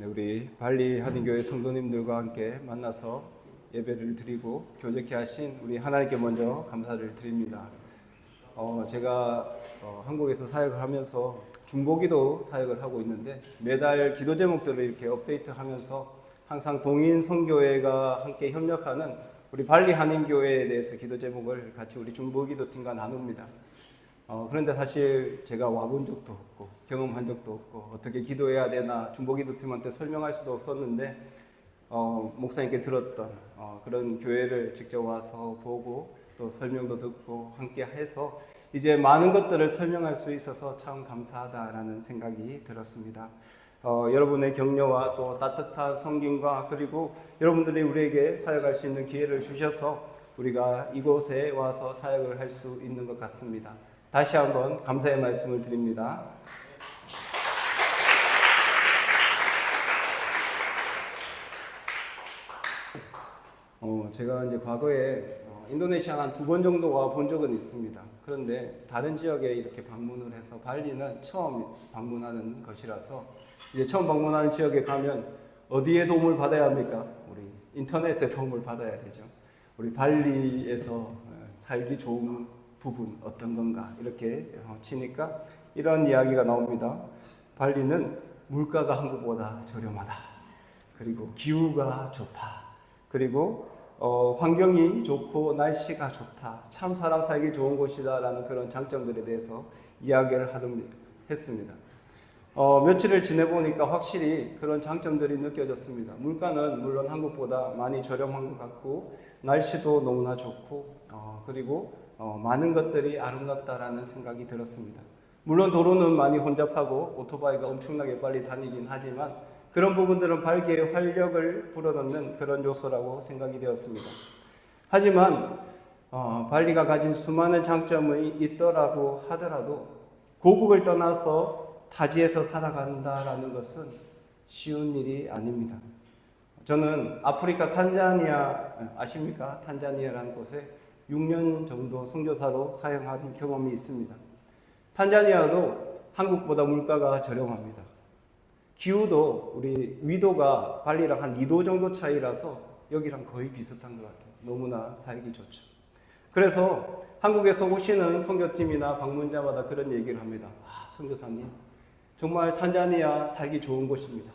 네, 우리 발리 한인교회 성도님들과 함께 만나서 예배를 드리고 교제케 하신 우리 하나님께 먼저 감사를 드립니다. 제가 한국에서 사역을 하면서 중보기도 사역을 하고 있는데 매달 기도 제목들을 이렇게 업데이트하면서 항상 동인 선교회가 함께 협력하는 우리 발리 한인교회에 대해서 기도 제목을 같이 우리 중보기도팀과 나눕니다. 그런데 사실 제가 와본 적도 없고 경험한 적도 없고 어떻게 기도해야 되나 중보기도팀한테 설명할 수도 없었는데 목사님께 들었던 그런 교회를 직접 와서 보고 또 설명도 듣고 함께 해서 이제 많은 것들을 설명할 수 있어서 참 감사하다라는 생각이 들었습니다. 여러분의 격려와 또 따뜻한 성김과 그리고 여러분들이 우리에게 사역할 수 있는 기회를 주셔서 우리가 이곳에 와서 사역을 할 수 있는 것 같습니다. 다시 한번 감사의 말씀을 드립니다. 제가 이제 과거에 인도네시아 한 2번 정도 와본 적은 있습니다. 그런데 다른 지역에 이렇게 방문을 해서 발리는 처음 방문하는 것이라서 이제 처음 방문하는 지역에 가면 어디에 도움을 받아야 합니까? 우리 인터넷에 도움을 받아야 되죠. 우리 발리에서 살기 좋은 부분 어떤 건가 이렇게 치니까 이런 이야기가 나옵니다. 발리는 물가가 한국보다 저렴하다. 그리고 기후가 좋다. 그리고 환경이 좋고 날씨가 좋다. 참 사람 살기 좋은 곳이다라는 그런 장점들에 대해서 이야기를 했습니다. 며칠을 지내보니까 확실히 그런 장점들이 느껴졌습니다. 물가는 물론 한국보다 많이 저렴한 것 같고 날씨도 너무나 좋고 그리고 많은 것들이 아름답다라는 생각이 들었습니다. 물론 도로는 많이 혼잡하고 오토바이가 엄청나게 빨리 다니긴 하지만 그런 부분들은 발기의 활력을 불어넣는 그런 요소라고 생각이 되었습니다. 하지만 발리가 가진 수많은 장점이 있더라고 하더라도 고국을 떠나서 타지에서 살아간다라는 것은 쉬운 일이 아닙니다. 저는 아프리카 탄자니아 아십니까? 탄자니아라는 곳에 6년 정도 선교사로 사역한 경험이 있습니다. 탄자니아도 한국보다 물가가 저렴합니다. 기후도 우리 위도가 발리랑 한 2도 정도 차이라서 여기랑 거의 비슷한 것 같아요. 너무나 살기 좋죠. 그래서 한국에서 오시는 선교팀이나 방문자마다 그런 얘기를 합니다. 선교사님, 정말 탄자니아 살기 좋은 곳입니다.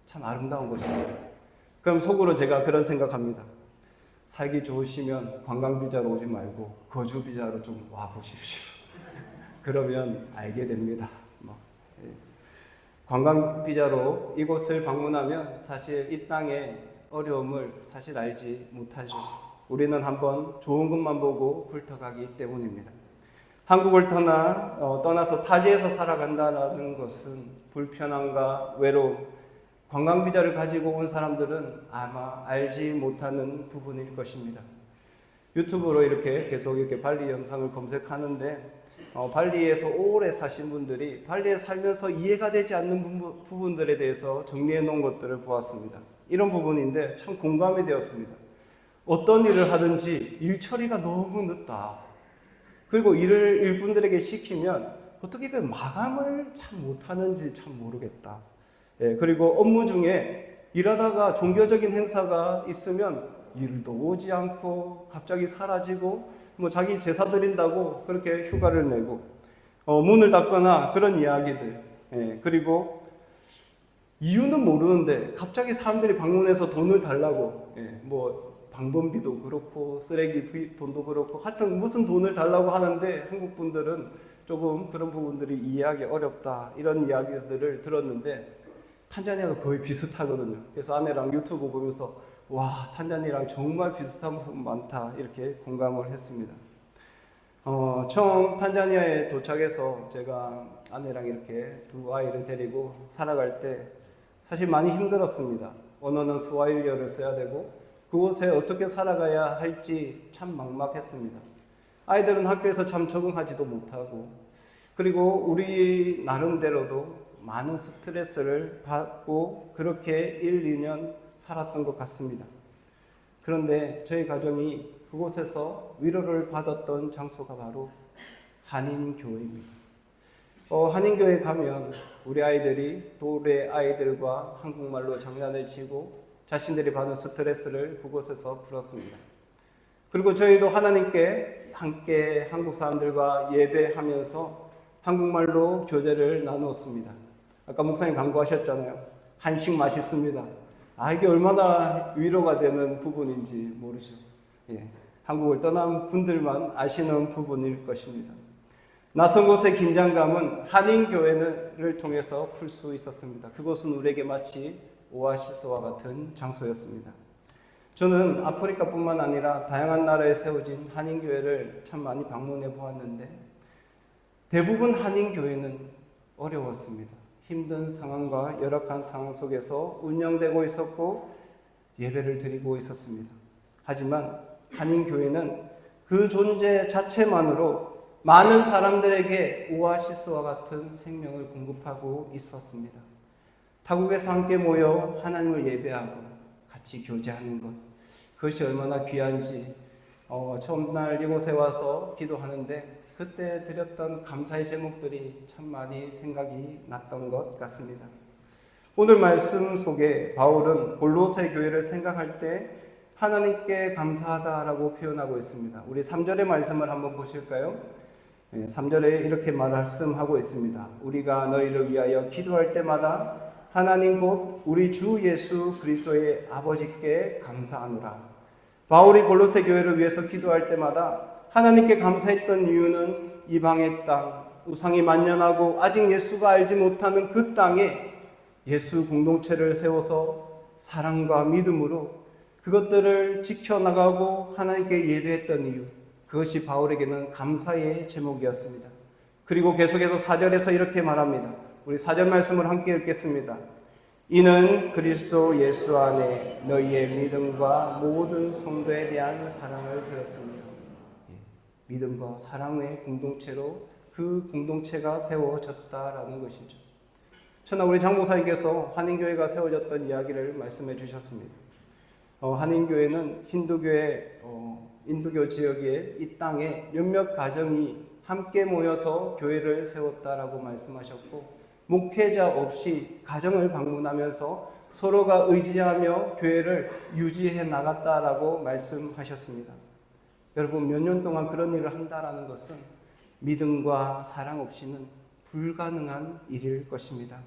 참 아름다운 곳입니다. 그럼 속으로 제가 그런 생각합니다. 살기 좋으시면 관광비자로 오지 말고 거주비자로 좀 와보십시오. 그러면 알게 됩니다. 관광비자로 이곳을 방문하면 사실 이 땅의 어려움을 사실 알지 못하죠. 우리는 한번 좋은 것만 보고 훑어가기 때문입니다. 한국을 떠나서 타지에서 살아간다는 것은 불편함과 외로움, 관광비자를 가지고 온 사람들은 아마 알지 못하는 부분일 것입니다. 유튜브로 이렇게 계속 이렇게 발리 영상을 검색하는데 발리에서 오래 사신 분들이 발리에 살면서 이해가 되지 않는 부분들에 대해서 정리해 놓은 것들을 보았습니다. 이런 부분인데 참 공감이 되었습니다. 어떤 일을 하든지 일 처리가 너무 늦다. 그리고 일을 일분들에게 시키면 어떻게 그 마감을 참 못하는지 참 모르겠다. 그리고 업무 중에 일하다가 종교적인 행사가 있으면 일도 오지 않고 갑자기 사라지고 자기 제사 드린다고 그렇게 휴가를 내고 문을 닫거나 그런 이야기들. 그리고 이유는 모르는데 갑자기 사람들이 방문해서 돈을 달라고 방범비도 그렇고 쓰레기 돈도 그렇고 하여튼 무슨 돈을 달라고 하는데 한국 분들은 조금 그런 부분들이 이해하기 어렵다 이런 이야기들을 들었는데 탄자니아가 거의 비슷하거든요. 그래서 아내랑 유튜브 보면서 와 탄자니아랑 정말 비슷한 부분 많다 이렇게 공감을 했습니다. 처음 탄자니아에 도착해서 제가 아내랑 이렇게 두 아이를 데리고 살아갈 때 사실 많이 힘들었습니다. 언어는 스와힐리어를 써야 되고 그곳에 어떻게 살아가야 할지 참 막막했습니다. 아이들은 학교에서 참 적응하지도 못하고 그리고 우리 나름대로도 많은 스트레스를 받고 그렇게 1, 2년 살았던 것 같습니다. 그런데 저희 가정이 그곳에서 위로를 받았던 장소가 바로 한인교회입니다. 한인교회 가면 우리 아이들이 또래 아이들과 한국말로 장난을 치고 자신들이 받은 스트레스를 그곳에서 풀었습니다. 그리고 저희도 하나님께 함께 한국 사람들과 예배하면서 한국말로 교제를 나누었습니다. 아까 목사님 강구하셨잖아요. 한식 맛있습니다. 이게 얼마나 위로가 되는 부분인지 모르죠. 한국을 떠난 분들만 아시는 부분일 것입니다. 낯선 곳의 긴장감은 한인교회를 통해서 풀 수 있었습니다. 그곳은 우리에게 마치 오아시스와 같은 장소였습니다. 저는 아프리카뿐만 아니라 다양한 나라에 세워진 한인교회를 참 많이 방문해 보았는데 대부분 한인교회는 어려웠습니다. 힘든 상황과 열악한 상황 속에서 운영되고 있었고 예배를 드리고 있었습니다. 하지만 한인교회는 그 존재 자체만으로 많은 사람들에게 오아시스와 같은 생명을 공급하고 있었습니다. 타국에서 함께 모여 하나님을 예배하고 같이 교제하는 것, 그것이 얼마나 귀한지 처음 날 이곳에 와서 기도하는데 그때 드렸던 감사의 제목들이 참 많이 생각이 났던 것 같습니다. 오늘 말씀 속에 바울은 골로새 교회를 생각할 때 하나님께 감사하다라고 표현하고 있습니다. 우리 3절의 말씀을 한번 보실까요? 3절에 이렇게 말씀하고 있습니다. 우리가 너희를 위하여 기도할 때마다 하나님 곧 우리 주 예수 그리스도의 아버지께 감사하노라. 바울이 골로새 교회를 위해서 기도할 때마다 하나님께 감사했던 이유는 이방의 땅, 우상이 만연하고 아직 예수가 알지 못하는 그 땅에 예수 공동체를 세워서 사랑과 믿음으로 그것들을 지켜나가고 하나님께 예배했던 이유, 그것이 바울에게는 감사의 제목이었습니다. 그리고 계속해서 4절에서 이렇게 말합니다. 우리 4절 말씀을 함께 읽겠습니다. 이는 그리스도 예수 안에 너희의 믿음과 모든 성도에 대한 사랑을 들었습니다. 믿음과 사랑의 공동체로 그 공동체가 세워졌다라는 것이죠. 저는 우리 장목사님께서 한인교회가 세워졌던 이야기를 말씀해 주셨습니다. 한인교회는 힌두교의 인도교 지역의 이 땅에 몇몇 가정이 함께 모여서 교회를 세웠다라고 말씀하셨고 목회자 없이 가정을 방문하면서 서로가 의지하며 교회를 유지해 나갔다라고 말씀하셨습니다. 여러분 몇 년 동안 그런 일을 한다라는 것은 믿음과 사랑 없이는 불가능한 일일 것입니다.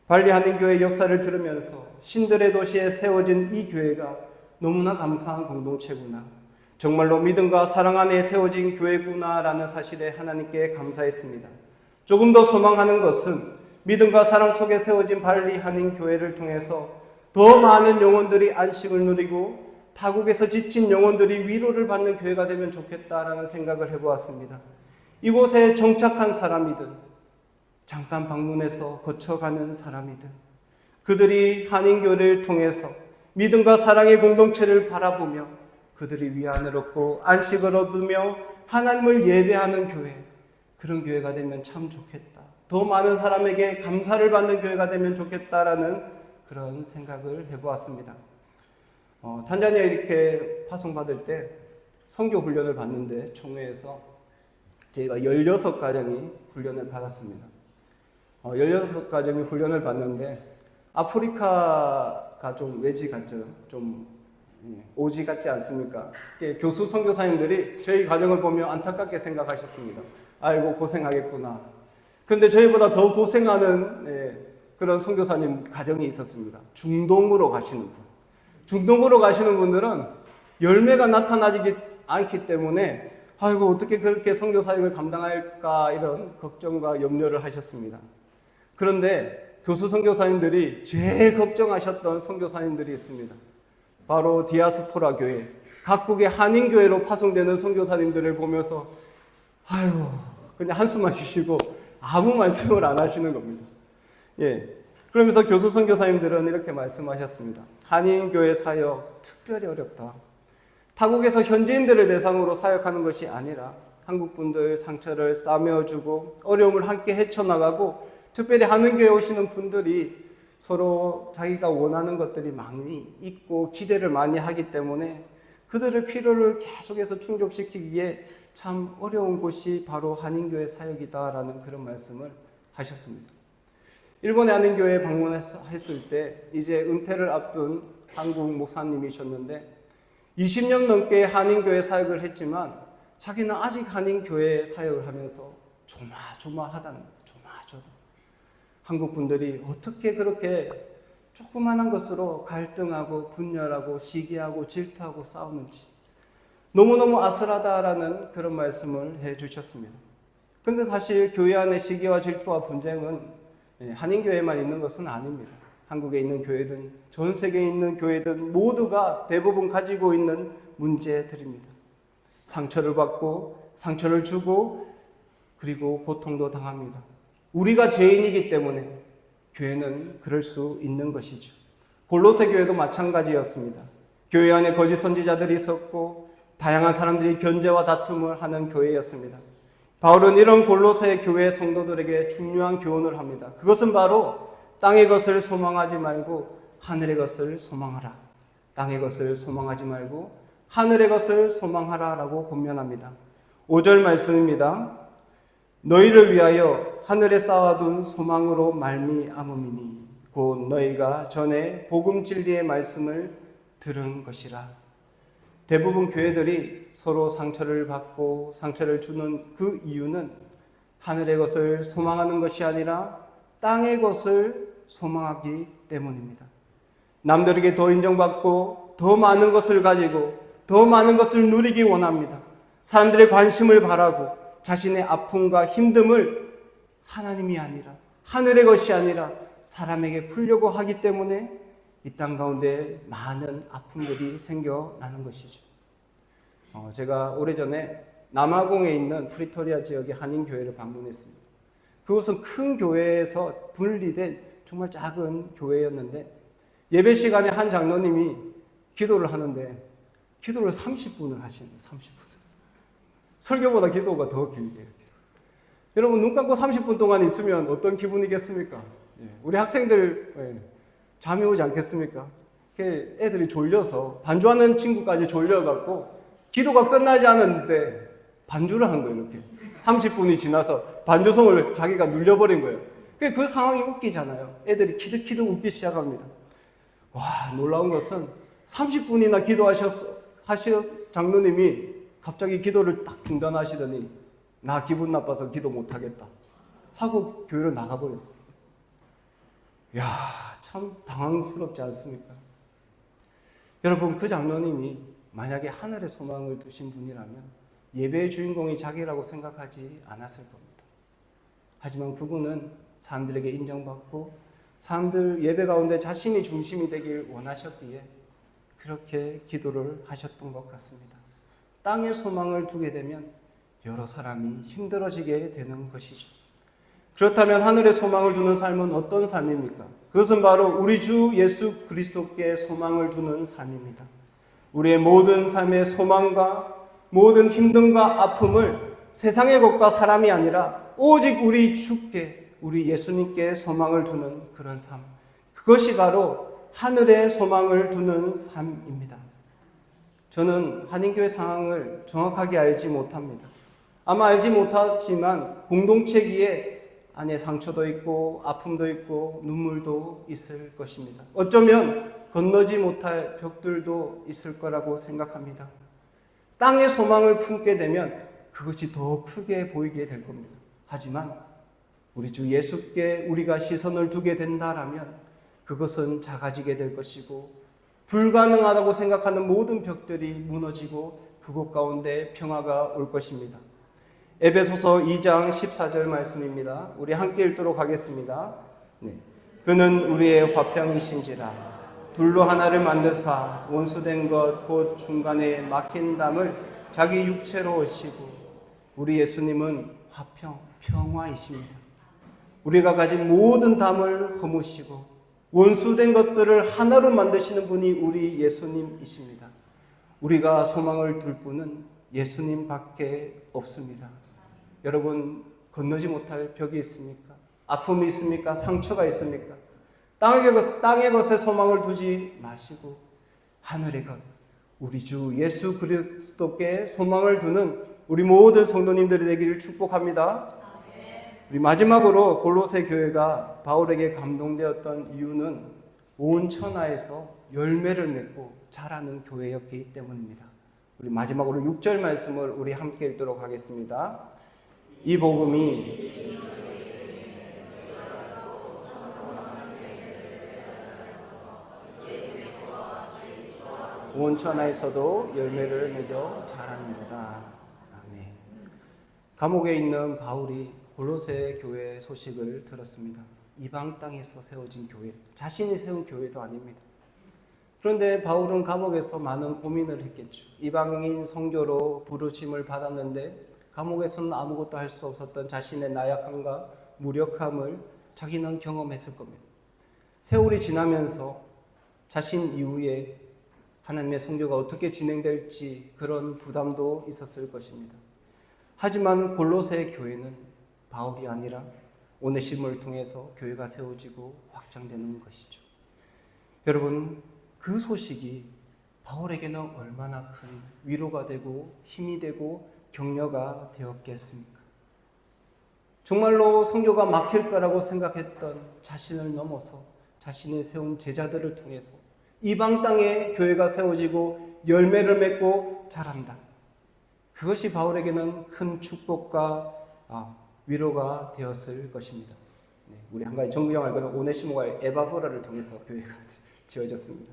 발리 한인교회 역사를 들으면서 신들의 도시에 세워진 이 교회가 너무나 감사한 공동체구나. 정말로 믿음과 사랑 안에 세워진 교회구나라는 사실에 하나님께 감사했습니다. 조금 더 소망하는 것은 믿음과 사랑 속에 세워진 발리 한인교회를 통해서 더 많은 영혼들이 안식을 누리고 타국에서 지친 영혼들이 위로를 받는 교회가 되면 좋겠다라는 생각을 해보았습니다. 이곳에 정착한 사람이든 잠깐 방문해서 거쳐가는 사람이든 그들이 한인교회를 통해서 믿음과 사랑의 공동체를 바라보며 그들이 위안을 얻고 안식을 얻으며 하나님을 예배하는 교회, 그런 교회가 되면 참 좋겠다. 더 많은 사람에게 감사를 받는 교회가 되면 좋겠다라는 그런 생각을 해보았습니다. 탄자니아에 이렇게 파송받을 때 선교 훈련을 받는데 총회에서 저희가 16가정이 훈련을 받았습니다. 16가정이 훈련을 받는데 아프리카가 좀 외지 같죠. 좀 오지 같지 않습니까? 교수 선교사님들이 저희 가정을 보며 안타깝게 생각하셨습니다. 아이고 고생하겠구나. 근데 저희보다 더 고생하는 그런 선교사님 가정이 있었습니다. 중동으로 가시는 분. 중동으로 가시는 분들은 열매가 나타나지 않기 때문에 아이고 어떻게 그렇게 선교 사역을 감당할까 이런 걱정과 염려를 하셨습니다. 그런데 교수 선교사님들이 제일 걱정하셨던 선교사님들이 있습니다. 바로 디아스포라 교회, 각국의 한인교회로 파송되는 선교사님들을 보면서 아이고 그냥 한숨만 쉬시고 아무 말씀을 안 하시는 겁니다. 그러면서 교수 선교사님들은 이렇게 말씀하셨습니다. 한인교회 사역 특별히 어렵다. 타국에서 현지인들을 대상으로 사역하는 것이 아니라 한국분들 상처를 싸매어주고 어려움을 함께 헤쳐나가고 특별히 한인교회 오시는 분들이 서로 자기가 원하는 것들이 많이 있고 기대를 많이 하기 때문에 그들의 필요를 계속해서 충족시키기에 참 어려운 곳이 바로 한인교회 사역이다라는 그런 말씀을 하셨습니다. 일본의 한인교회에 방문했을 때 이제 은퇴를 앞둔 한국 목사님이셨는데 20년 넘게 한인교회 사역을 했지만 자기는 아직 한인교회 사역을 하면서 조마조마하다는 거예요. 조마조마. 한국 분들이 어떻게 그렇게 조그만한 것으로 갈등하고 분열하고 시기하고 질투하고 싸우는지 너무너무 아슬하다라는 그런 말씀을 해주셨습니다. 근데 사실 교회 안의 시기와 질투와 분쟁은 한인교회만 있는 것은 아닙니다. 한국에 있는 교회든 전 세계에 있는 교회든 모두가 대부분 가지고 있는 문제들입니다. 상처를 받고 상처를 주고 그리고 고통도 당합니다. 우리가 죄인이기 때문에 교회는 그럴 수 있는 것이죠. 골로새 교회도 마찬가지였습니다. 교회 안에 거짓 선지자들이 있었고 다양한 사람들이 견제와 다툼을 하는 교회였습니다. 바울은 이런 골로새 교회 성도들에게 중요한 교훈을 합니다. 그것은 바로 땅의 것을 소망하지 말고 하늘의 것을 소망하라. 땅의 것을 소망하지 말고 하늘의 것을 소망하라 라고 권면합니다. 5절 말씀입니다. 너희를 위하여 하늘에 쌓아둔 소망으로 말미암음이니 곧 너희가 전에 복음 진리의 말씀을 들은 것이라. 대부분 교회들이 서로 상처를 받고 상처를 주는 그 이유는 하늘의 것을 소망하는 것이 아니라 땅의 것을 소망하기 때문입니다. 남들에게 더 인정받고 더 많은 것을 가지고 더 많은 것을 누리기 원합니다. 사람들의 관심을 바라고 자신의 아픔과 힘듦을 하나님이 아니라 하늘의 것이 아니라 사람에게 풀려고 하기 때문에 이 땅 가운데 많은 아픔들이 생겨나는 것이죠. 제가 오래전에 남아공에 있는 프리토리아 지역의 한인교회를 방문했습니다. 그곳은 큰 교회에서 분리된 정말 작은 교회였는데 예배 시간에 한 장로님이 기도를 하는데 기도를 30분을 하시는 거예요. 30분. 설교보다 기도가 더 길게 해요. 여러분 눈 감고 30분 동안 있으면 어떤 기분이겠습니까? 우리 학생들 잠이 오지 않겠습니까? 애들이 졸려서 반주하는 친구까지 졸려갖고 기도가 끝나지 않았는데 반주를 한 거예요. 이렇게 30분이 지나서 반주성을 자기가 눌려버린 거예요. 그 상황이 웃기잖아요. 애들이 키득키득 웃기 시작합니다. 와, 놀라운 것은 30분이나 기도하신 장로님이 갑자기 기도를 딱 중단하시더니 나 기분 나빠서 기도 못하겠다 하고 교회를 나가버렸어요. 이야, 참 당황스럽지 않습니까? 여러분, 그 장로님이 만약에 하늘에 소망을 두신 분이라면 예배의 주인공이 자기라고 생각하지 않았을 겁니다. 하지만 그분은 사람들에게 인정받고 사람들 예배 가운데 자신이 중심이 되길 원하셨기에 그렇게 기도를 하셨던 것 같습니다. 땅에 소망을 두게 되면 여러 사람이 힘들어지게 되는 것이죠. 그렇다면 하늘에 소망을 두는 삶은 어떤 삶입니까? 그것은 바로 우리 주 예수 그리스도께 소망을 두는 삶입니다. 우리의 모든 삶의 소망과 모든 힘듦과 아픔을 세상의 것과 사람이 아니라 오직 우리 주께, 우리 예수님께 소망을 두는 그런 삶. 그것이 바로 하늘에 소망을 두는 삶입니다. 저는 한인교회 상황을 정확하게 알지 못합니다. 아마 알지 못하지만 공동체기에 안에 상처도 있고 아픔도 있고 눈물도 있을 것입니다. 어쩌면 건너지 못할 벽들도 있을 거라고 생각합니다. 땅의 소망을 품게 되면 그것이 더 크게 보이게 될 겁니다. 하지만 우리 주 예수께 우리가 시선을 두게 된다라면 그것은 작아지게 될 것이고 불가능하다고 생각하는 모든 벽들이 무너지고 그곳 가운데 평화가 올 것입니다. 에베소서 2장 14절 말씀입니다. 우리 함께 읽도록 하겠습니다. 그는 우리의 화평이신지라 둘로 하나를 만드사 원수된 것 곧 중간에 막힌 담을 자기 육체로 오시고 우리 예수님은 화평, 평화이십니다. 우리가 가진 모든 담을 허무시고 원수된 것들을 하나로 만드시는 분이 우리 예수님이십니다. 우리가 소망을 둘 분은 예수님밖에 없습니다. 여러분, 건너지 못할 벽이 있습니까? 아픔이 있습니까? 상처가 있습니까? 땅의 것에 소망을 두지 마시고 하늘의 것, 우리 주 예수 그리스도께 소망을 두는 우리 모든 성도님들이 되기를 축복합니다. 우리 마지막으로 골로새 교회가 바울에게 감동되었던 이유는 온 천하에서 열매를 맺고 자라는 교회였기 때문입니다. 우리 마지막으로 6절 말씀을 우리 함께 읽도록 하겠습니다. 이 복음이 온 천하에서도 열매를 맺어 자라는도다. 아멘. 감옥에 있는 바울이 골로새 교회 소식을 들었습니다. 이방 땅에서 세워진 교회, 자신이 세운 교회도 아닙니다. 그런데 바울은 감옥에서 많은 고민을 했겠죠. 이방인 선교로 부르심을 받았는데 감옥에서는 아무것도 할 수 없었던 자신의 나약함과 무력함을 자기는 경험했을 겁니다. 세월이 지나면서 자신 이후에 하나님의 선교가 어떻게 진행될지 그런 부담도 있었을 것입니다. 하지만 골로새 교회는 바울이 아니라 오네시모를 통해서 교회가 세워지고 확장되는 것이죠. 여러분, 그 소식이 바울에게는 얼마나 큰 위로가 되고 힘이 되고 격려가 되었겠습니까? 정말로 선교가 막힐 거라고 생각했던 자신을 넘어서 자신이 세운 제자들을 통해서 이방 땅에 교회가 세워지고 열매를 맺고 자란다. 그것이 바울에게는 큰 축복과 위로가 되었을 것입니다. 우리 한 가지 정구형을 알고 오네시모가 에바브라를 통해서 교회가 지어졌습니다.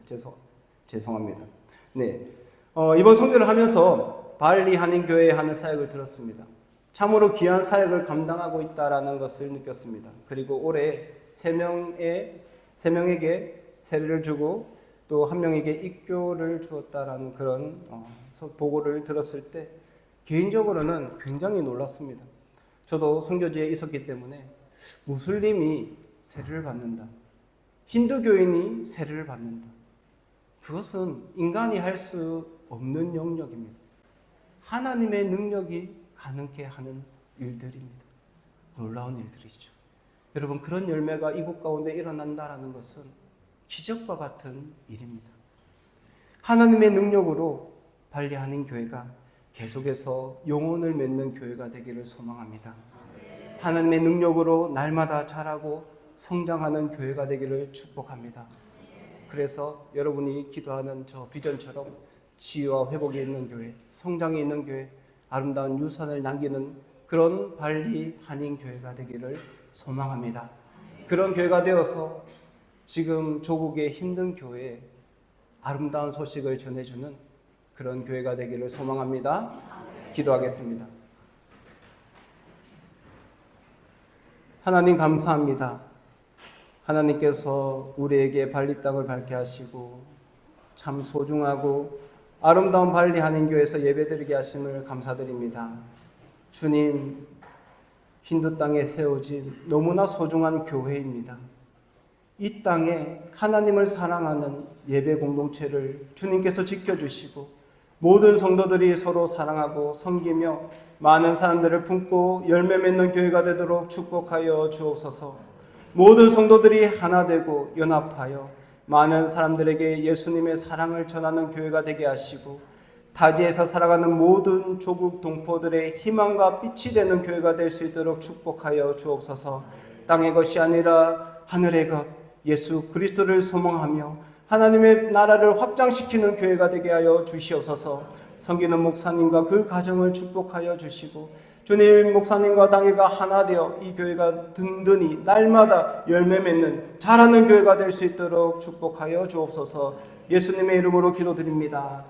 죄송합니다. 이번 선교를 하면서 발리 한인교회에 하는 사역을 들었습니다. 참으로 귀한 사역을 감당하고 있다라는 것을 느꼈습니다. 그리고 올해 3명에게 세례를 주고 또 1명에게 입교를 주었다라는 그런 보고를 들었을 때 개인적으로는 굉장히 놀랐습니다. 저도 선교지에 있었기 때문에 무슬림이 세례를 받는다. 힌두교인이 세례를 받는다. 그것은 인간이 할 수 없는 영역입니다. 하나님의 능력이 가능케 하는 일들입니다. 놀라운 일들이죠. 여러분, 그런 열매가 이곳 가운데 일어난다라는 것은 기적과 같은 일입니다. 하나님의 능력으로 발리 한인교회가 계속해서 영혼을 맺는 교회가 되기를 소망합니다. 하나님의 능력으로 날마다 자라고 성장하는 교회가 되기를 축복합니다. 그래서 여러분이 기도하는 저 비전처럼 치유와 회복이 있는 교회, 성장이 있는 교회, 아름다운 유산을 남기는 그런 발리 한인교회가 되기를 소망합니다. 그런 교회가 되어서 지금 조국의 힘든 교회에 아름다운 소식을 전해주는 그런 교회가 되기를 소망합니다. 기도하겠습니다. 하나님 감사합니다. 하나님께서 우리에게 발리 땅을 밝게 하시고 참 소중하고 아름다운 발리 한인교회에서 예배드리게 하심을 감사드립니다. 주님, 힌두 땅에 세워진 너무나 소중한 교회입니다. 이 땅에 하나님을 사랑하는 예배 공동체를 주님께서 지켜주시고 모든 성도들이 서로 사랑하고 섬기며 많은 사람들을 품고 열매 맺는 교회가 되도록 축복하여 주옵소서. 모든 성도들이 하나 되고 연합하여 많은 사람들에게 예수님의 사랑을 전하는 교회가 되게 하시고 타지에서 살아가는 모든 조국 동포들의 희망과 빛이 되는 교회가 될 수 있도록 축복하여 주옵소서. 땅의 것이 아니라 하늘의 것 예수 그리스도를 소망하며 하나님의 나라를 확장시키는 교회가 되게 하여 주시옵소서. 섬기는 목사님과 그 가정을 축복하여 주시고 주님, 목사님과 당회가 하나 되어 이 교회가 든든히 날마다 열매 맺는 자라는 교회가 될 수 있도록 축복하여 주옵소서. 예수님의 이름으로 기도드립니다.